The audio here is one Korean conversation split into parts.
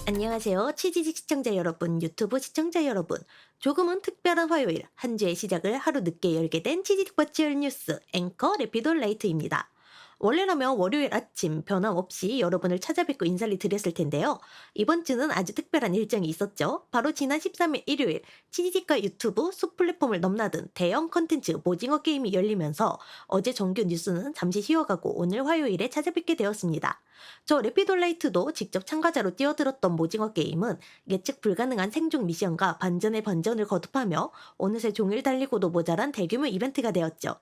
안녕하세요. 치지직 시청자 여러분, 유튜브 시청자 여러분. 조금은 특별한 화요일, 한 주의 시작을 하루 늦게 열게 된 치지직 버추얼 뉴스, 앵커 레피도 라이트입니다. 원래라면 월요일 아침 변함없이 여러분을 찾아뵙고 인사를 드렸을 텐데요. 이번 주는 아주 특별한 일정이 있었죠. 바로 지난 13일 일요일, 치지직과 유튜브, 숲 플랫폼을 넘나든 대형 컨텐츠 오징어 게임이 열리면서 어제 정규 뉴스는 잠시 쉬어가고 오늘 화요일에 찾아뵙게 되었습니다. 저 레피돌라이트도 직접 참가자로 뛰어들었던 오징어 게임은 예측 불가능한 생존 미션과 반전의 반전을 거듭하며 어느새 종일 달리고도 모자란 대규모 이벤트가 되었죠.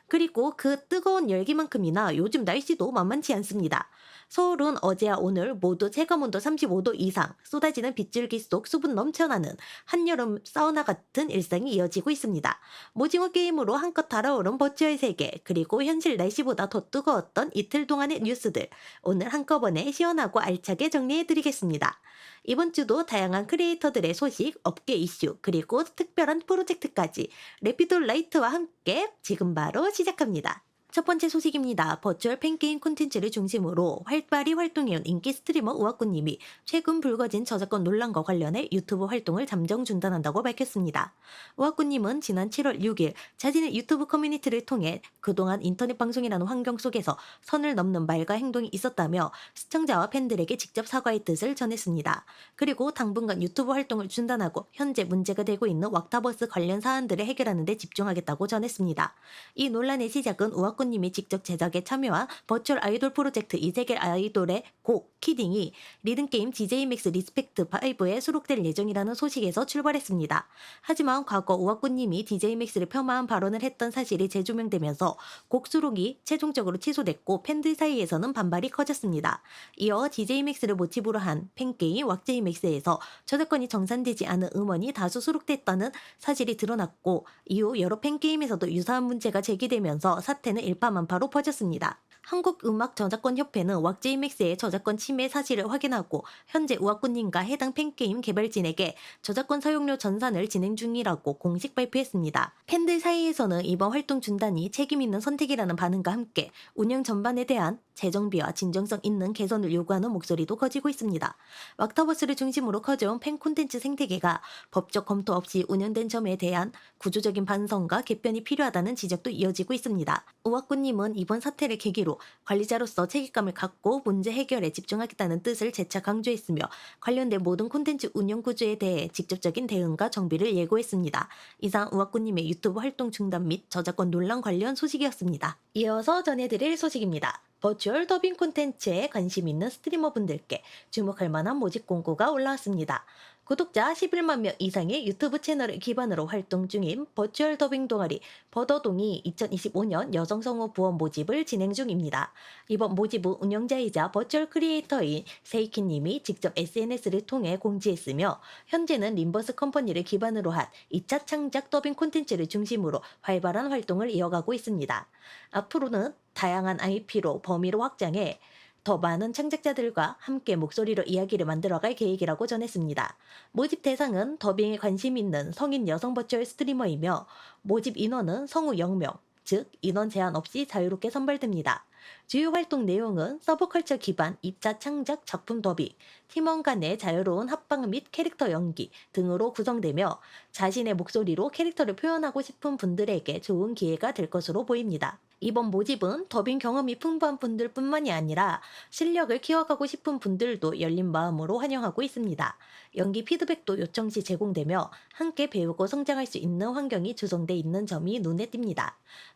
그리고 그 뜨거운 열기만큼이나 요즘 날씨도 만만치 않습니다. 서울은 어제와 오늘 모두 체감온도 35도 이상, 쏟아지는 빗줄기 속 수분 넘쳐나는 한여름 사우나 같은 일상이 이어지고 있습니다. 오징어 게임으로 한껏 달아오른 버추얼 세계, 그리고 현실 날씨보다 더 뜨거웠던 이틀 동안의 뉴스들, 오늘 한꺼번에 시원하고 알차게 정리해드리겠습니다. 이번 주도 다양한 크리에이터들의 소식, 업계 이슈, 그리고 특별한 프로젝트까지 레피도 라이트와 함께 지금 바로 시작합니다. 첫 번째 소식입니다. 버추얼 팬게임 콘텐츠를 중심으로 활발히 활동해온 인기 스트리머 우아꾸님이 최근 불거진 저작권 논란과 관련해 유튜브 활동을 잠정 중단한다고 밝혔습니다. 우아꾸님은 지난 7월 6일 자신의 유튜브 커뮤니티를 통해 그동안 인터넷 방송이라는 환경 속에서 선을 넘는 말과 행동이 있었다며 시청자와 팬들에게 직접 사과의 뜻을 전했습니다. 그리고 당분간 유튜브 활동을 중단하고 현재 문제가 되고 있는 왁타버스 관련 사안들을 해결하는 데 집중하겠다고 전했습니다. 이 논란의 시작은 우아꾸님이 직접 제작에 참여한 버추얼 아이돌 프로젝트 이세계 아이돌의 곡 키딩이 리듬게임 DJ맥스 리스펙트 5에 수록될 예정이라는 소식에서 출발했습니다. 하지만 과거 우아꾸님이 DJ맥스를 폄하한 발언을 했던 사실이 재조명되면서 곡 수록이 최종적으로 취소됐고 팬들 사이에서는 반발이 커졌습니다. 이어 DJ맥스를 모티브로 한 팬게임 왁제이맥스에서 저작권이 정산되지 않은 음원이 다수 수록됐다는 사실이 드러났고 이후 여러 팬게임에서도 유사한 문제가 제기되면서 사태는 일파만파로 퍼졌습니다. 한국음악저작권협회는 왁제이맥스의 저작권 침해 사실을 확인하고 현재 우아꾸님과 해당 팬게임 개발진에게 저작권 사용료 전산을 진행 중이라고 공식 발표했습니다. 팬들 사이에서는 이번 활동 중단이 책임있는 선택이라는 반응과 함께 운영 전반에 대한 재정비와 진정성 있는 개선을 요구하는 목소리도 커지고 있습니다. 왁타버스를 중심으로 커져온 팬 콘텐츠 생태계가 법적 검토 없이 운영된 점에 대한 구조적인 반성과 개편이 필요하다는 지적도 이어지고 있습니다. 우아꾸님은 이번 사태를 계기로 관리자로서 책임감을 갖고 문제 해결에 집중하겠다는 뜻을 재차 강조했으며 관련된 모든 콘텐츠 운영 구조에 대해 직접적인 대응과 정비를 예고했습니다. 이상 우아꾸님의 유튜브 활동 중단 및 저작권 논란 관련 소식이었습니다. 이어서 전해드릴 소식입니다. 버추얼 더빙 콘텐츠에 관심 있는 스트리머분들께 주목할 만한 모집 공고가 올라왔습니다. 구독자 11만 명 이상의 유튜브 채널을 기반으로 활동 중인 버추얼 더빙 동아리 버더동이 2025년 여성 성우 부원 모집을 진행 중입니다. 이번 모집은 운영자이자 버추얼 크리에이터인 세이키님이 직접 SNS를 통해 공지했으며 현재는 림버스 컴퍼니를 기반으로 한 2차 창작 더빙 콘텐츠를 중심으로 활발한 활동을 이어가고 있습니다. 앞으로는 다양한 IP로 범위로 확장해 더 많은 창작자들과 함께 목소리로 이야기를 만들어갈 계획이라고 전했습니다. 모집 대상은 더빙에 관심 있는 성인 여성 버추얼 스트리머이며 모집 인원은 성우 0명, 즉 인원 제한 없이 자유롭게 선발됩니다. 주요 활동 내용은 서브컬처 기반 2차 창작 작품 더빙, 팀원 간의 자유로운 합방 및 캐릭터 연기 등으로 구성되며 자신의 목소리로 캐릭터를 표현하고 싶은 분들에게 좋은 기회가 될 것으로 보입니다. 이번 모집은 더빙 경험이 풍부한 분들뿐만이 아니라 실력을 키워가고 싶은 분들도 열린 마음으로 환영하고 있습니다. 연기 피드백도 요청 시 제공되며 함께 배우고 성장할 수 있는 환경이 조성돼 있는 점이 눈에 띕니다.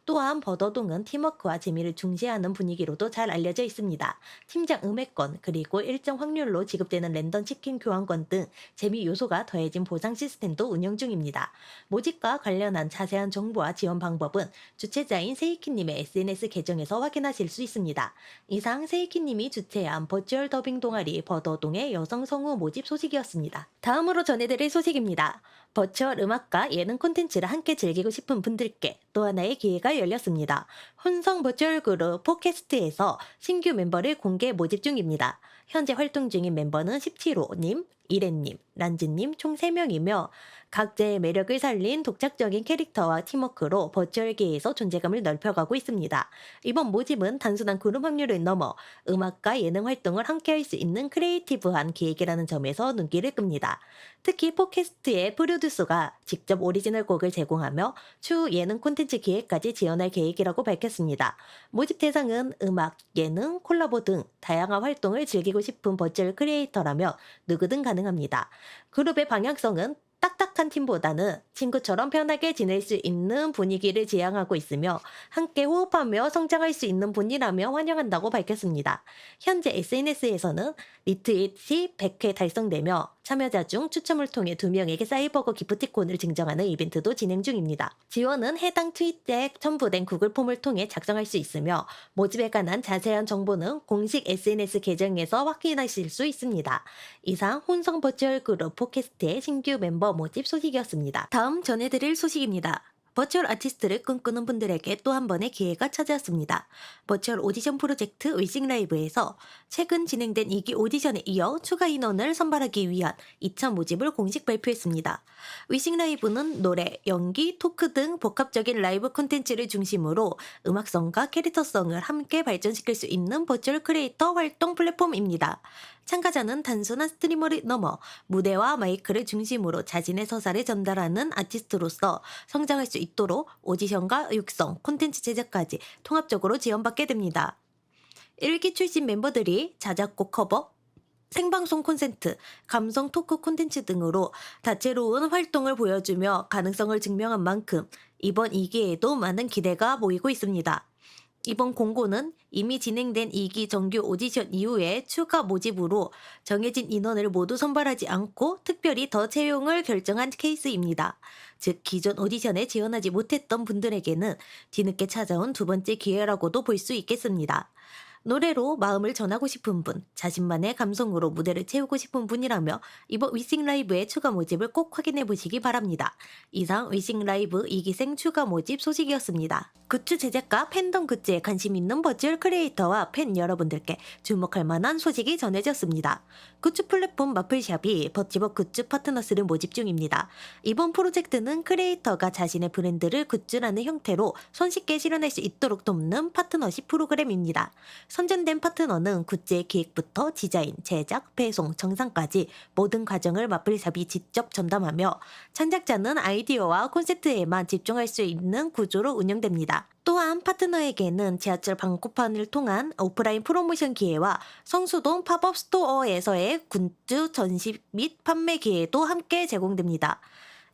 또한 버더동은 팀워크와 재미를 중시하는 분위기로도 잘 알려져 있습니다. 팀장 음해권 그리고 일정 확률로 지급되는 랜덤 치킨 교환권 등 재미 요소가 더해진 보상 시스템도 운영 중입니다. 모집과 관련한 자세한 정보와 지원 방법은 주최자인 세이키님의 SNS 계정에서 확인하실 수 있습니다. 이상 세이키님이 주최한 버추얼 더빙 동아리 버더동의 여성 성우 모집 소식이었습니다. 다음으로 전해드릴 소식입니다. 버추얼 음악과 예능 콘텐츠를 함께 즐기고 싶은 분들께 또 하나의 기회가 열렸습니다. 혼성 버추얼 그룹 포캐스트에서 신규 멤버를 공개 모집 중입니다. 현재 활동 중인 멤버는 17호님, 이래님, 란즈님 총 3명이며 각자의 매력을 살린 독창적인 캐릭터와 팀워크로 버추얼계에서 존재감을 넓혀가고 있습니다. 이번 모집은 단순한 그룹 확률을 넘어 음악과 예능 활동을 함께 할 수 있는 크리에이티브한 기획이라는 점에서 눈길을 끕니다. 특히 팟캐스트의 프로듀서가 직접 오리지널 곡을 제공하며 추후 예능 콘텐츠 기획까지 지원할 계획이라고 밝혔습니다. 모집 대상은 음악, 예능, 콜라보 등 다양한 활동을 즐기고 싶은 버추얼 크리에이터라며 누구든 가능합니다. 그룹의 방향성은 딱딱한 팀보다는 친구처럼 편하게 지낼 수 있는 분위기를 지향하고 있으며 함께 호흡하며 성장할 수 있는 분이라며 환영한다고 밝혔습니다. 현재 SNS에서는 리트윗이 100회 달성되며 참여자 중 추첨을 통해 2명에게 사이버거 기프티콘을 증정하는 이벤트도 진행 중입니다. 지원은 해당 트윗에 첨부된 구글 폼을 통해 작성할 수 있으며 모집에 관한 자세한 정보는 공식 SNS 계정에서 확인하실 수 있습니다. 이상 혼성 버추얼 그룹 팟캐스트의 신규 멤버 모집 소식이었습니다. 다음 전해드릴 소식입니다. 버추얼 아티스트를 꿈꾸는 분들에게 또 한 번의 기회가 찾아왔습니다. 버추얼 오디션 프로젝트 위싱 라이브에서 최근 진행된 2기 오디션에 이어 추가 인원을 선발하기 위한 2차 모집을 공식 발표했습니다. 위싱 라이브는 노래, 연기, 토크 등 복합적인 라이브 콘텐츠를 중심으로 음악성과 캐릭터성을 함께 발전시킬 수 있는 버추얼 크리에이터 활동 플랫폼입니다. 참가자는 단순한 스트리머를 넘어 무대와 마이크를 중심으로 자신의 서사를 전달하는 아티스트로서 성장할 수 있도록 오디션과 육성, 콘텐츠 제작까지 통합적으로 지원받게 됩니다. 1기 출신 멤버들이 자작곡 커버, 생방송 콘서트, 감성 토크 콘텐츠 등으로 다채로운 활동을 보여주며 가능성을 증명한 만큼 이번 2기에도 많은 기대가 모이고 있습니다. 이번 공고는 이미 진행된 2기 정규 오디션 이후에 추가 모집으로 정해진 인원을 모두 선발하지 않고 특별히 더 채용을 결정한 케이스입니다. 즉 기존 오디션에 지원하지 못했던 분들에게는 뒤늦게 찾아온 두 번째 기회라고도 볼 수 있겠습니다. 노래로 마음을 전하고 싶은 분, 자신만의 감성으로 무대를 채우고 싶은 분이라며 이번 위싱 라이브의 추가 모집을 꼭 확인해 보시기 바랍니다. 이상 위싱 라이브 2기생 추가 모집 소식이었습니다. 굿즈 제작과 팬덤 굿즈에 관심 있는 버추얼 크리에이터와 팬 여러분들께 주목할 만한 소식이 전해졌습니다. 굿즈 플랫폼 마플샵이 버치버 굿즈 파트너스를 모집 중입니다. 이번 프로젝트는 크리에이터가 자신의 브랜드를 굿즈라는 형태로 손쉽게 실현할 수 있도록 돕는 파트너십 프로그램입니다. 선정된 파트너는 굿즈의 기획부터 디자인, 제작, 배송, 정상까지 모든 과정을 마플샵이 직접 전담하며 창작자는 아이디어와 콘셉트에만 집중할 수 있는 구조로 운영됩니다. 또한 파트너에게는 지하철 방콕판을 통한 오프라인 프로모션 기회와 성수동 팝업 스토어에서의 굿즈 전시 및 판매 기회도 함께 제공됩니다.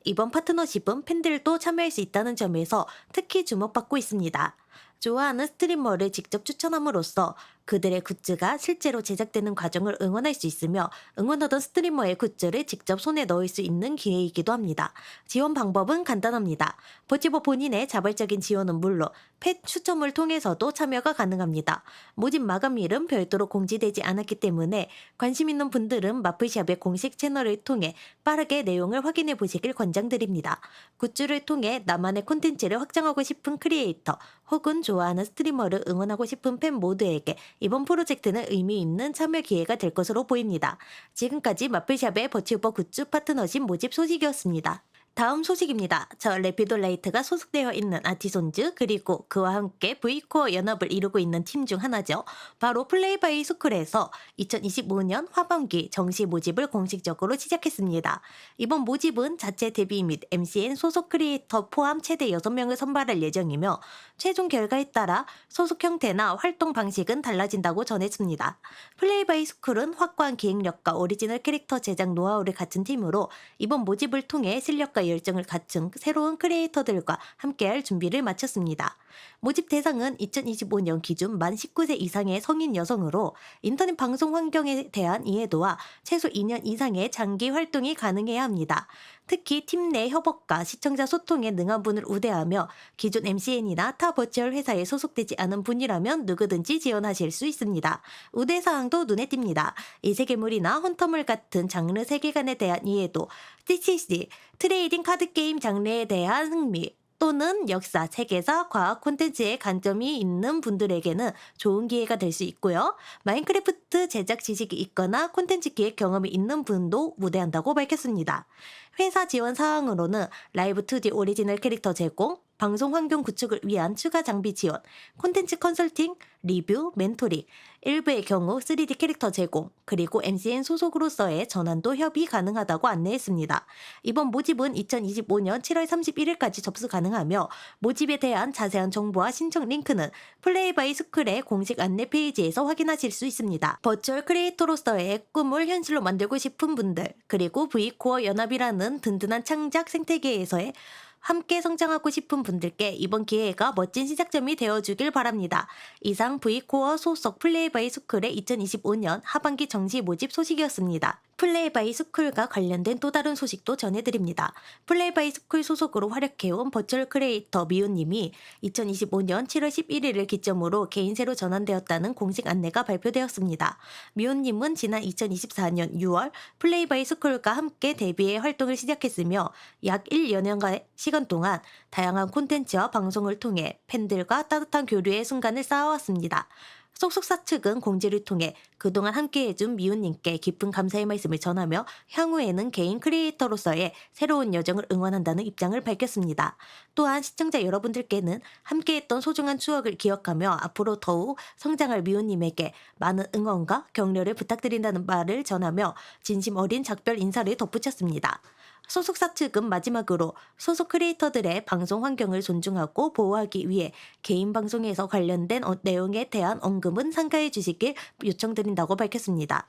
이번 파트너십은 팬들도 참여할 수 있다는 점에서 특히 주목받고 있습니다. 좋아하는 스트리머를 직접 추천함으로써 그들의 굿즈가 실제로 제작되는 과정을 응원할 수 있으며 응원하던 스트리머의 굿즈를 직접 손에 넣을 수 있는 기회이기도 합니다. 지원 방법은 간단합니다. 버치버 본인의 자발적인 지원은 물론 팬 추첨을 통해서도 참여가 가능합니다. 모집 마감일은 별도로 공지되지 않았기 때문에 관심 있는 분들은 마플샵의 공식 채널을 통해 빠르게 내용을 확인해 보시길 권장드립니다. 굿즈를 통해 나만의 콘텐츠를 확장하고 싶은 크리에이터 혹은 좋아하는 스트리머를 응원하고 싶은 팬 모두에게 이번 프로젝트는 의미 있는 참여 기회가 될 것으로 보입니다. 지금까지 마플샵의 버튜버 굿즈 파트너십 모집 소식이었습니다. 다음 소식입니다. 저 레피돌라이트가 소속되어 있는 아티손즈 그리고 그와 함께 V코어 연합을 이루고 있는 팀 중 하나죠. 바로 플레이바이 스쿨에서 2025년 하반기 정시 모집을 공식적으로 시작했습니다. 이번 모집은 자체 데뷔 및 MCN 소속 크리에이터 포함 최대 6명을 선발할 예정이며 최종 결과에 따라 소속 형태나 활동 방식은 달라진다고 전했습니다. 플레이바이 스쿨은 확고한 기획력과 오리지널 캐릭터 제작 노하우를 갖춘 팀으로 이번 모집을 통해 실력과 열정을 갖춘 새로운 크리에이터들과 함께할 준비를 마쳤습니다. 모집 대상은 2025년 기준 만 19세 이상의 성인 여성으로 인터넷 방송 환경에 대한 이해도와 최소 2년 이상의 장기 활동이 가능해야 합니다. 특히 팀 내 협업과 시청자 소통에 능한 분을 우대하며 기존 MCN이나 타 버추얼 회사에 소속되지 않은 분이라면 누구든지 지원하실 수 있습니다. 우대사항도 눈에 띕니다. 이세계물이나 헌터물 같은 장르 세계관에 대한 이해도, TCC, 트레이딩 카드게임 장르에 대한 흥미, 또는 역사, 세계사, 과학 콘텐츠에 관점이 있는 분들에게는 좋은 기회가 될 수 있고요. 마인크래프트 제작 지식이 있거나 콘텐츠 기획 경험이 있는 분도 무대한다고 밝혔습니다. 회사 지원 사항으로는 라이브 2D 오리지널 캐릭터 제공, 방송 환경 구축을 위한 추가 장비 지원, 콘텐츠 컨설팅, 리뷰, 멘토링, 일부의 경우 3D 캐릭터 제공, 그리고 MCN 소속으로서의 전환도 협의 가능하다고 안내했습니다. 이번 모집은 2025년 7월 31일까지 접수 가능하며 모집에 대한 자세한 정보와 신청 링크는 플레이바이 스쿨의 공식 안내 페이지에서 확인하실 수 있습니다. 버추얼 크리에이터로서의 꿈을 현실로 만들고 싶은 분들, 그리고 V코어 연합이라는 든든한 창작 생태계에서의 함께 성장하고 싶은 분들께 이번 기회가 멋진 시작점이 되어주길 바랍니다. 이상 V코어 소속 플레이바이 스쿨의 2025년 하반기 정시 모집 소식이었습니다. 플레이바이 스쿨과 관련된 또 다른 소식도 전해드립니다. 플레이바이 스쿨 소속으로 활약해온 버추얼 크리에이터 미호님이 2025년 7월 11일을 기점으로 개인세로 전환되었다는 공식 안내가 발표되었습니다. 미호님은 지난 2024년 6월 플레이바이 스쿨과 함께 데뷔해 활동을 시작했으며 약 1년여간의 시간 동안 다양한 콘텐츠와 방송을 통해 팬들과 따뜻한 교류의 순간을 쌓아왔습니다. 소속사 측은 공지를 통해 그동안 함께해준 미우님께 깊은 감사의 말씀을 전하며 향후에는 개인 크리에이터로서의 새로운 여정을 응원한다는 입장을 밝혔습니다. 또한 시청자 여러분들께는 함께했던 소중한 추억을 기억하며 앞으로 더욱 성장할 미우님에게 많은 응원과 격려를 부탁드린다는 말을 전하며 진심 어린 작별 인사를 덧붙였습니다. 소속사 측은 마지막으로 소속 크리에이터들의 방송 환경을 존중하고 보호하기 위해 개인 방송에서 관련된 내용에 대한 언급은 삼가해 주시길 요청드린다고 밝혔습니다.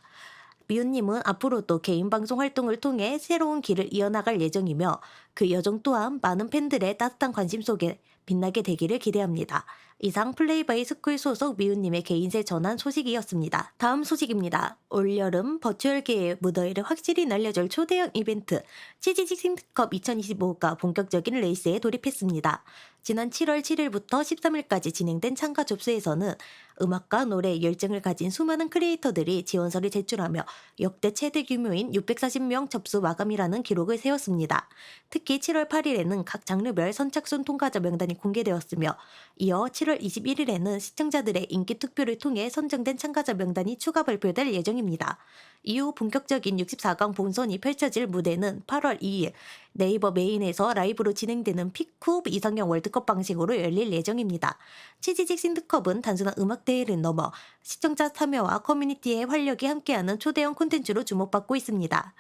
미우님은 앞으로도 개인 방송 활동을 통해 새로운 길을 이어나갈 예정이며 그 여정 또한 많은 팬들의 따뜻한 관심 속에 빛나게 되기를 기대합니다. 이상 플레이바이 스쿨 소속 미우님의 개인세 전환 소식이었습니다. 다음 소식입니다. 올여름 버추얼계의 무더위를 확실히 날려줄 초대형 이벤트 치지직 싱크컵 2025가 본격적인 레이스에 돌입했습니다. 지난 7월 7일부터 13일까지 진행된 참가 접수에서는 음악과 노래에 열정을 가진 수많은 크리에이터들이 지원서를 제출하며 역대 최대 규모인 640명 접수 마감이라는 기록을 세웠습니다. 특히 7월 8일에는 각 장르별 선착순 통과자 명단이 공개되었으며 이어 7월 21일에는 시청자들의 인기 투표를 통해 선정된 참가자 명단이 추가 발표될 예정입니다. 이후 본격적인 64강 본선이 펼쳐질 무대는 8월 2일 네이버 메인에서 라이브로 진행되는 피쿠 이상형 월드컵 방식으로 열릴 예정입니다. 치지직 싱크컵은 단순한 음악 대회를 넘어 시청자 참여와 커뮤니티의 활력이 함께하는 초대형 콘텐츠로 주목받고 있습니다.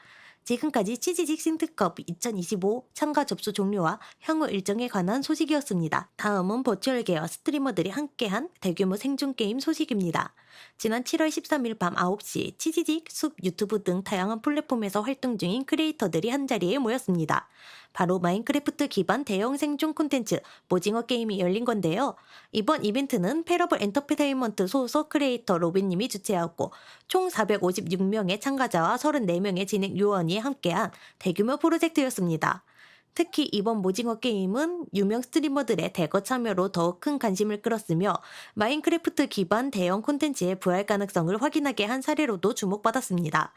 지금까지 치지직 싱크컵 2025 참가 접수 종료와 향후 일정에 관한 소식이었습니다. 다음은 버추얼계와 스트리머들이 함께한 대규모 생존 게임 소식입니다. 지난 7월 13일 밤 9시 치지직, 숲, 유튜브 등 다양한 플랫폼에서 활동 중인 크리에이터들이 한자리에 모였습니다. 바로 마인크래프트 기반 대형 생존 콘텐츠 오징어 게임이 열린 건데요. 이번 이벤트는 패러블 엔터테인먼트 소속 크리에이터 로빈님이 주최하고 총 456명의 참가자와 34명의 진행 요원이 함께한 대규모 프로젝트였습니다. 특히 이번 오징어 게임은 유명 스트리머들의 대거 참여로 더욱 큰 관심을 끌었으며 마인크래프트 기반 대형 콘텐츠의 부활 가능성을 확인하게 한 사례로도 주목받았습니다.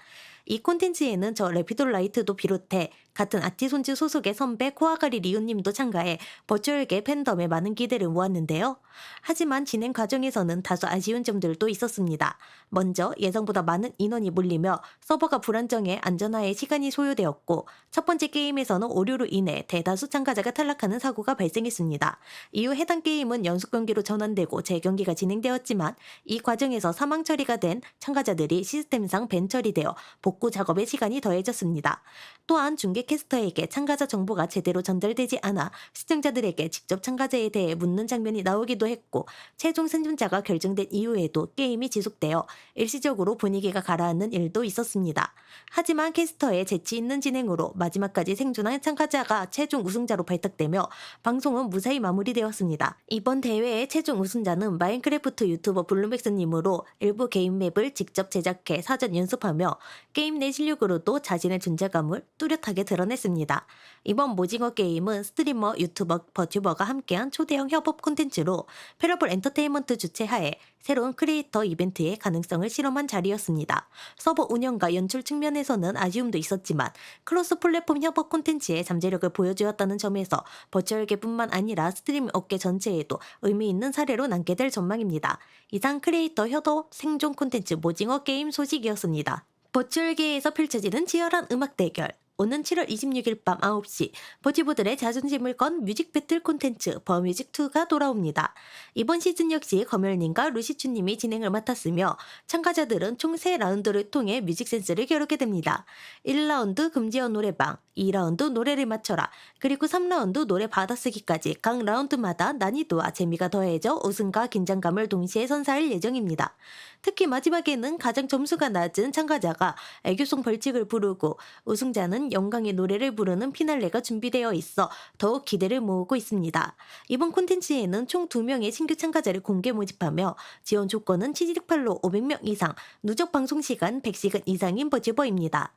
이 콘텐츠에는 저 레피돌라이트도 비롯해 같은 아티손즈 소속의 선배 코아가리 리우님도 참가해 버추얼계 팬덤에 많은 기대를 모았는데요. 하지만 진행 과정에서는 다소 아쉬운 점들도 있었습니다. 먼저 예상보다 많은 인원이 몰리며 서버가 불안정해 안전화에 시간이 소요되었고 첫 번째 게임에서는 오류로 인해 대다수 참가자가 탈락하는 사고가 발생했습니다. 이후 해당 게임은 연속 경기로 전환되고 재경기가 진행되었지만 이 과정에서 사망 처리가 된 참가자들이 시스템상 밴 처리되어 복구 작업에 시간이 더해졌습니다. 또한 중계 캐스터에게 참가자 정보가 제대로 전달되지 않아 시청자들에게 직접 참가자에 대해 묻는 장면이 나오기도 했고 최종 생존자가 결정된 이후에도 게임이 지속되어 일시적으로 분위기가 가라앉는 일도 있었습니다. 하지만 캐스터의 재치 있는 진행으로 마지막까지 생존한 참가자가 최종 우승자로 발탁되며 방송은 무사히 마무리되었습니다. 이번 대회의 최종 우승자는 마인크래프트 유튜버 블루맥스님으로 일부 개인 맵을 직접 제작해 사전 연습하며 게임 게임 내 실력으로도 자신의 존재감을 뚜렷하게 드러냈습니다. 이번 오징어 게임은 스트리머, 유튜버, 버튜버가 함께한 초대형 협업 콘텐츠로 페러블 엔터테인먼트 주최하에 새로운 크리에이터 이벤트의 가능성을 실험한 자리였습니다. 서버 운영과 연출 측면에서는 아쉬움도 있었지만 크로스 플랫폼 협업 콘텐츠의 잠재력을 보여주었다는 점에서 버추얼계뿐만 아니라 스트리밍 업계 전체에도 의미 있는 사례로 남게 될 전망입니다. 이상 크리에이터 협업 생존 콘텐츠 오징어 게임 소식이었습니다. 버추얼계에서 펼쳐지는 치열한 음악 대결. 오는 7월 26일 밤 9시 버티버들의 자존심을 건 뮤직 배틀 콘텐츠 버뮤직2가 돌아옵니다. 이번 시즌 역시 검열님과 루시추님이 진행을 맡았으며 참가자들은 총 3라운드를 통해 뮤직 센스를 겨루게 됩니다. 1라운드 금지어 노래방, 2라운드 노래를 맞춰라, 그리고 3라운드 노래 받아쓰기까지 각 라운드마다 난이도와 재미가 더해져 웃음과 긴장감을 동시에 선사할 예정입니다. 특히 마지막에는 가장 점수가 낮은 참가자가 애교송 벌칙을 부르고 우승자는 영광의 노래를 부르는 피날레가 준비되어 있어 더욱 기대를 모으고 있습니다. 이번 콘텐츠에는 총 2명의 신규 참가자를 공개 모집하며 지원 조건은 치즈릭팔로 500명 이상, 누적 방송 시간 100시간 이상인 버즈버입니다.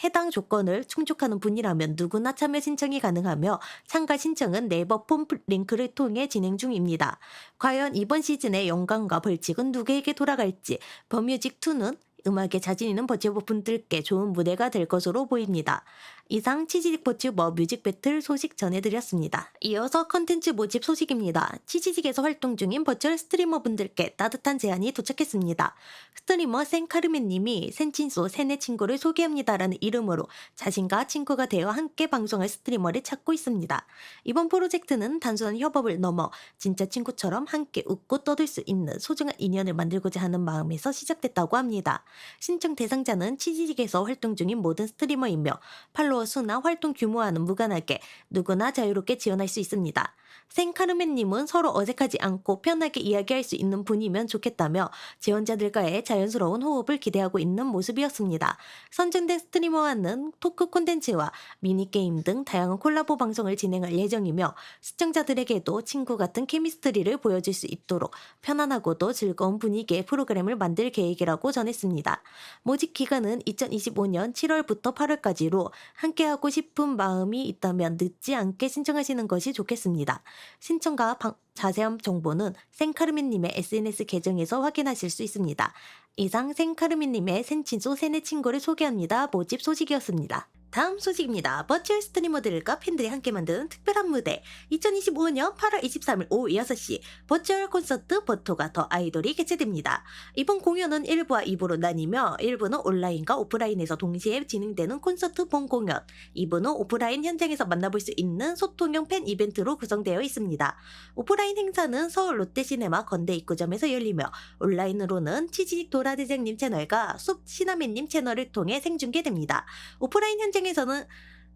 해당 조건을 충족하는 분이라면 누구나 참여 신청이 가능하며 참가 신청은 네이버 폼 링크를 통해 진행 중입니다. 과연 이번 시즌의 영광과 벌칙은 누구에게 돌아갈지 버뮤직2는 음악에 자신 있는 버튜버 분들께 좋은 무대가 될 것으로 보입니다. 이상 치지직 버튜버 뮤직 배틀 소식 전해드렸습니다. 이어서 컨텐츠 모집 소식입니다. 치지직에서 활동 중인 버추얼 스트리머 분들께 따뜻한 제안이 도착했습니다. 스트리머 센카르멘님이 센친소 세네 친구를 소개합니다라는 이름으로 자신과 친구가 되어 함께 방송할 스트리머를 찾고 있습니다. 이번 프로젝트는 단순한 협업을 넘어 진짜 친구처럼 함께 웃고 떠들 수 있는 소중한 인연을 만들고자 하는 마음에서 시작됐다고 합니다. 신청 대상자는 치지직에서 활동 중인 모든 스트리머이며 팔로워 수나 활동 규모와는 무관하게 누구나 자유롭게 지원할 수 있습니다. 생카르멘님은 서로 어색하지 않고 편하게 이야기할 수 있는 분이면 좋겠다며 지원자들과의 자연스러운 호흡을 기대하고 있는 모습이었습니다. 선정된 스트리머와는 토크 콘텐츠와 미니게임 등 다양한 콜라보 방송을 진행할 예정이며 시청자들에게도 친구 같은 케미스트리를 보여줄 수 있도록 편안하고도 즐거운 분위기의 프로그램을 만들 계획이라고 전했습니다. 모집 기간은 2025년 7월부터 8월까지로 함께하고 싶은 마음이 있다면 늦지 않게 신청하시는 것이 좋겠습니다. 신청과 자세한 정보는 생카르멘님의 SNS 계정에서 확인하실 수 있습니다. 이상 생카르멘님의 센친소 세네 친구를 소개합니다. 모집 소식이었습니다. 다음 소식입니다. 버추얼 스트리머들과 팬들이 함께 만드는 특별한 무대 2025년 8월 23일 오후 6시 버추얼 콘서트 버토가 더 아이돌이 개최됩니다. 이번 공연은 1부와 2부로 나뉘며 1부는 온라인과 오프라인에서 동시에 진행되는 콘서트 본 공연, 2부는 오프라인 현장에서 만나볼 수 있는 소통형 팬 이벤트로 구성되어 있습니다. 오프라인 행사는 서울 롯데시네마 건대입구점에서 열리며 온라인으로는 치지직 도라대장님 채널과 숲 시나맨님 채널을 통해 생중계됩니다. 오프라인 현장에서는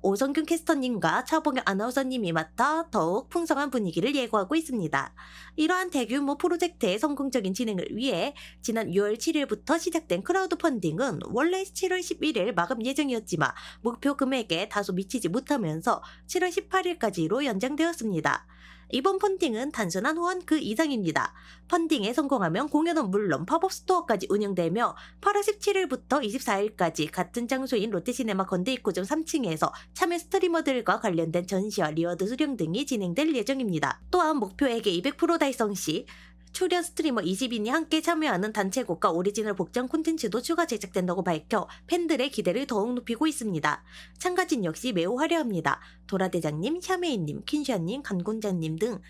오성균 캐스터님과 차봉현 아나운서님이 맡아 더욱 풍성한 분위기를 예고하고 있습니다. 이러한 대규모 프로젝트의 성공적인 진행을 위해 지난 6월 7일부터 시작된 크라우드 펀딩은 원래 7월 11일 마감 예정이었지만 목표 금액에 다소 미치지 못하면서 7월 18일까지로 연장되었습니다. 이번 펀딩은 단순한 후원 그 이상입니다. 펀딩에 성공하면 공연은 물론 팝업 스토어까지 운영되며 8월 17일부터 24일까지 같은 장소인 롯데시네마 건대입구점 3층에서 참여 스트리머들과 관련된 전시와 리워드 수령 등이 진행될 예정입니다. 또한 목표액의 200% 달성 시 출연 스트리머 20인이 함께 참여하는 단체곡과 오리지널 복장 콘텐츠도 추가 제작된다고 밝혀 팬들의 기대를 더욱 높이고 있습니다. 참가진 역시 매우 화려합니다. 도라대장님, 샤메이님, 킨샤님, 간곤자님 등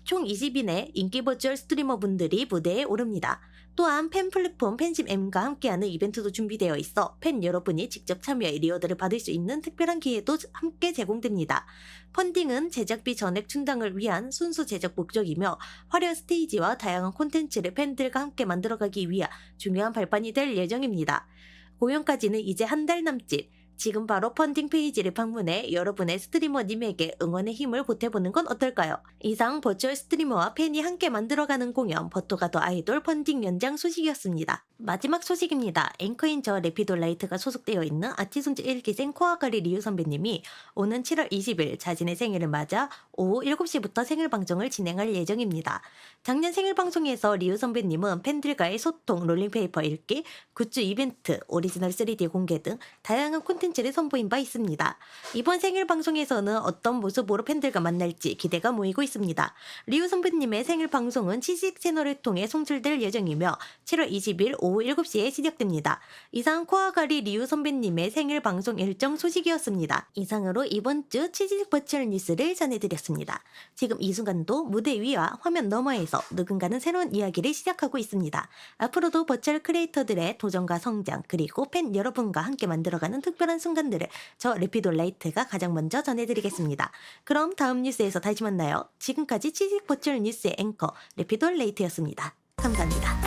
총 20인의 인기 버추얼 스트리머분들이 무대에 오릅니다. 또한 팬 플랫폼 팬심M과 함께하는 이벤트도 준비되어 있어 팬 여러분이 직접 참여해 리워드를 받을 수 있는 특별한 기회도 함께 제공됩니다. 펀딩은 제작비 전액 충당을 위한 순수 제작 목적이며 화려한 스테이지와 다양한 콘텐츠를 팬들과 함께 만들어가기 위한 중요한 발판이 될 예정입니다. 공연까지는 이제 한 달 남짓. 지금 바로 펀딩 페이지를 방문해 여러분의 스트리머님에게 응원의 힘을 보태보는 건 어떨까요? 이상 버추얼 스트리머와 팬이 함께 만들어가는 공연 버토가 더 아이돌 펀딩 연장 소식이었습니다. 마지막 소식입니다. 앵커인 저 레피돌라이트가 소속되어 있는 아치손즈 1기생 코아가리 리우 선배님이 오는 7월 20일 자신의 생일을 맞아 오후 7시부터 생일 방송을 진행할 예정입니다. 작년 생일 방송에서 리우 선배님은 팬들과의 소통, 롤링페이퍼 읽기, 굿즈 이벤트, 오리지널 3D 공개 등 다양한 콘텐츠를 선보인 바 있습니다. 이번 생일 방송에서는 어떤 모습으로 팬들과 만날지 기대가 모이고 있습니다. 리우 선배님의 생일 방송은 치식 채널을 통해 송출될 예정이며 7월 20일 오후 7시에 시작됩니다. 이상 코아가리 리우 선배님의 생일 방송 일정 소식이었습니다. 이상으로 이번 주 치지직 버추얼 뉴스를 전해드렸습니다. 지금 이 순간도 무대 위와 화면 너머에서 누군가는 새로운 이야기를 시작하고 있습니다. 앞으로도 버추얼 크리에이터들의 도전과 성장 그리고 팬 여러분과 함께 만들어가는 특별한 순간들을 저 래피돌라이트가 가장 먼저 전해드리겠습니다. 그럼 다음 뉴스에서 다시 만나요. 지금까지 치지직 버추얼 뉴스의 앵커 래피돌라이트였습니다. 감사합니다.